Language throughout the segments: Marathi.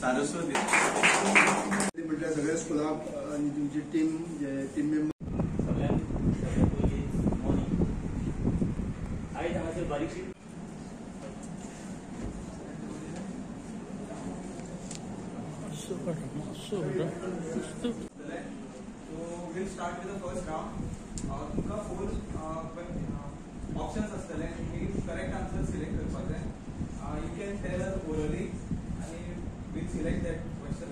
सारस्वती म्हटल्यार सगळ्या स्कुलाक आनी तुमची टीम टीम मेंबर सगळ्यांक मॉर्निंग आयज हांगासर बारीकशी So we'll start with the first round. तुमका 4 options असतले. तुम्ही correct answer select करपाचे. You can tell us orally and we'll select that question.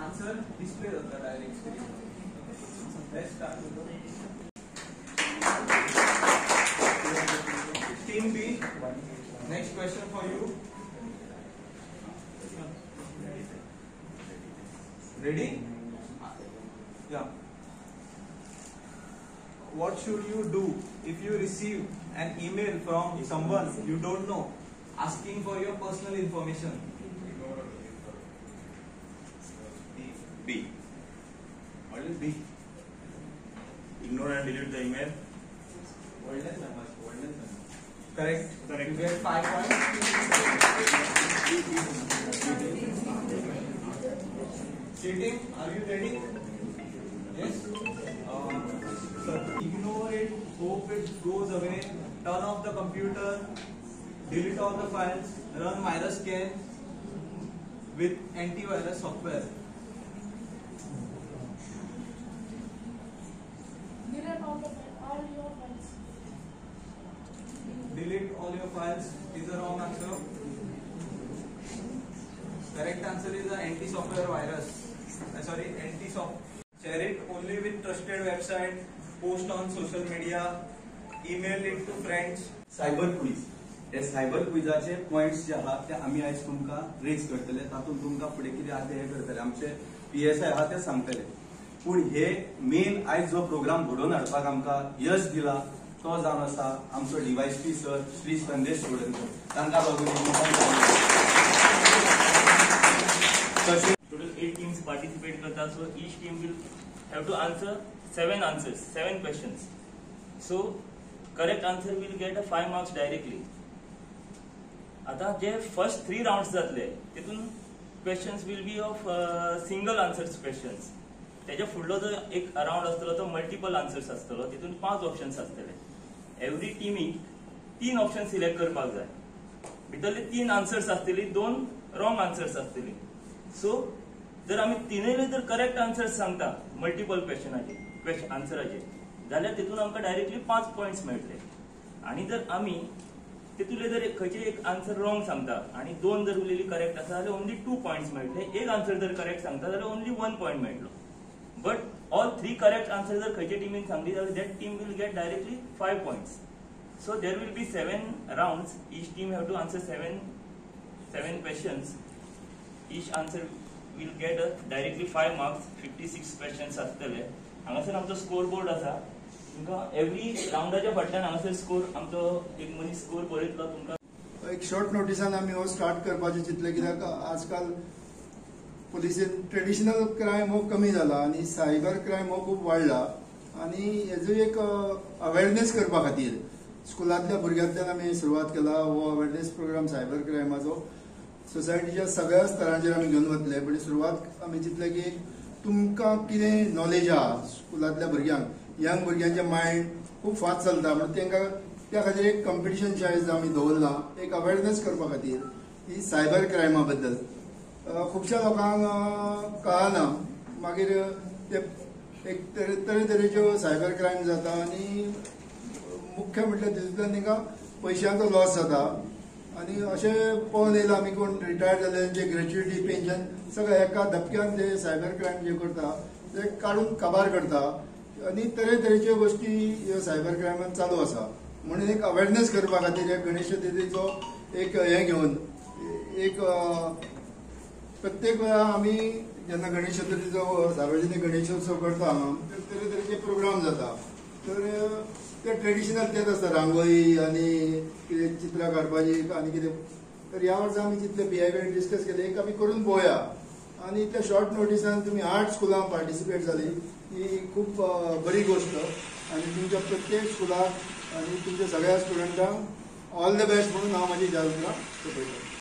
Answer display जाता direct screen. Let's start with the team B. Next question for you. Ready? Yeah. What should you do if you receive an email from someone you don't know asking for your personal information? B. What is B? Ignore and delete the email. Wordless numbers. Correct. Correct. You get 5 points. Cheating? Are you ready? Yes. Ignore it. Hope it goes away. Turn off the computer. Delete all the files. Run virus scan with antivirus software. Delete all your files. Delete all your files is the wrong answer. Correct answer is the anti-software virus. Anti-soft. Share it only with trusted website. Post on social media. Email it to friends. Cyber quiz हे सायबर क्विजाचे पॉइंट्स जे आहात ते आम्ही आज तुमका रेज करतले तातून तुमका फुडें कितें आहा ते हे करतले आमचे PSI आहा ते सांगतले पूण हे मेन आज जो प्रोग्राम घडोवन हाडपाक आमकां यश दिला तो जावन आसा आमचो DYSP सर श्री संदेश सोडणकर तांकां लागून total 8 teams participate करता. So each team will have to answer 7 questions. So correct answer will get a 5 marks directly. आता जे first 3 rounds जातले तितून questions will be of single answers questions. त्याच्या फुडलो जो एक राउंड असतलो तो मल्टिपल आन्सर्स असतलो तितून 5 ऑप्शन्स असतले. एवरी टीमीक 3 ऑप्शन सिलेक्ट करपाक जाय. भितरले 3 आन्सर्स असतली 2 रॉंग आन्सर्स असतली. सो जर आम्ही तीनय जर करेक्ट आन्सर्स सांगता मल्टिपल क्वेश्चन आन्सराचे जाल्यार तितून आमकां डायरेक्टली 5 पॉइंट्स मेळटले. आणि जर आम्ही तितूले जर खंयचे एक आन्सर रॉंग सांगता आणि 2 जर उरलेली करेक्ट आसा जाल्यार ओन्ली 2 पॉइंट्स मेळटले. एक आन्सर जर करेक्ट सांगता जाल्यार ओन्ली 1 पॉइंट मेळटलो. बट ऑल 3 करेक्ट आन्सर जर खंयचे टीमीन सांगली जाल्यार that team will get directly 5 points. So there will be 7 rounds. Each team have to answer 7 questions. Each answer will get directly 5 marks. 56 questions असतले. हांगासर आमचो स्कोर बोर्ड आसा. तुमकां एवरी राउंडाच्या फाटल्यान हांगासर स्कोर आमचो एक मनीस स्कोर बरयतलो. तुमकां एक शॉर्ट नोटिसान आमी हो स्टार्ट करपाचें चिंतलें कित्याक आजकाल पुलिसेन ट्रेडिशनल क्रायम हो कमी जाला आनी सायबर क्रायम हो खूब वाडला आनी हेजो एक अवेरनेस करपा खातीर स्कुलांतल्या भुरग्यांतल्यान आमी सुरवात केला हो अवेरनेस प्रोग्राम सायबर क्रायमाचो. सोसायटीच्या सगळ्या स्तरांचेर आमी घेवन वतले पण सुरवात आमी चिंतले की तुमकां कितें नॉलेज आहा स्कुलांतल्या भुरग्यांक यंग भुरग्यांचे मायंड खूब फास्ट चलता म्हणून तांकां त्या खातीर एक कॉम्पिटिशन चायज आमी दवरला एक अवेरनेस करपा खातीर ही सायबर क्रायमा बद्दल. खुबश्या लोकांक कळना मागीर ते एक तरेतरेच्यो सायबर क्रायम जाता आनी मुख्य म्हटल्यार तितूंतल्यान तांकां पयशांचो लॉस जाता. आणि अशें पळोवन येयला आमी कोण रिटायर्ड जाल्यांचे ग्रॅच्युइटी पेन्शन सगळें एका धपक्यान ते सायबर क्रायम जे करता ते काडून काबार करता आनी तरेतरेच्यो गोश्टी ह्यो सायबर क्रायमान चालू आसा. म्हणून एक अवेरनेस करपा खातीर एक गणेश चतुर्थीचो एक हें घेवन एक प्रत्येक वेळा आमी जेन्ना गणेश चतुर्थीचो सार्वजनीक गणेशोत्सव करता तरेतरेचे प्रोग्राम जाता तर ते ट्रेडिशनल तेच आसता रांगोळी आनी कितें चित्रां काडपाची आनी कितें. तर ह्या वर्सा आमी चिंतले PI कडेन डिस्कस केलें एक आमी करून पळोवया आनी इतल्या शॉर्ट नोटिसान तुमी 8 स्कुलां पार्टिसिपेट जाली ही खूब बरी गोष्ट आनी तुमच्या प्रत्येक स्कुलाक आनी तुमच्या सगळ्या स्टुडंटांक ऑल द बेस्ट म्हणून हांव म्हाजी जागृता सोंपयता.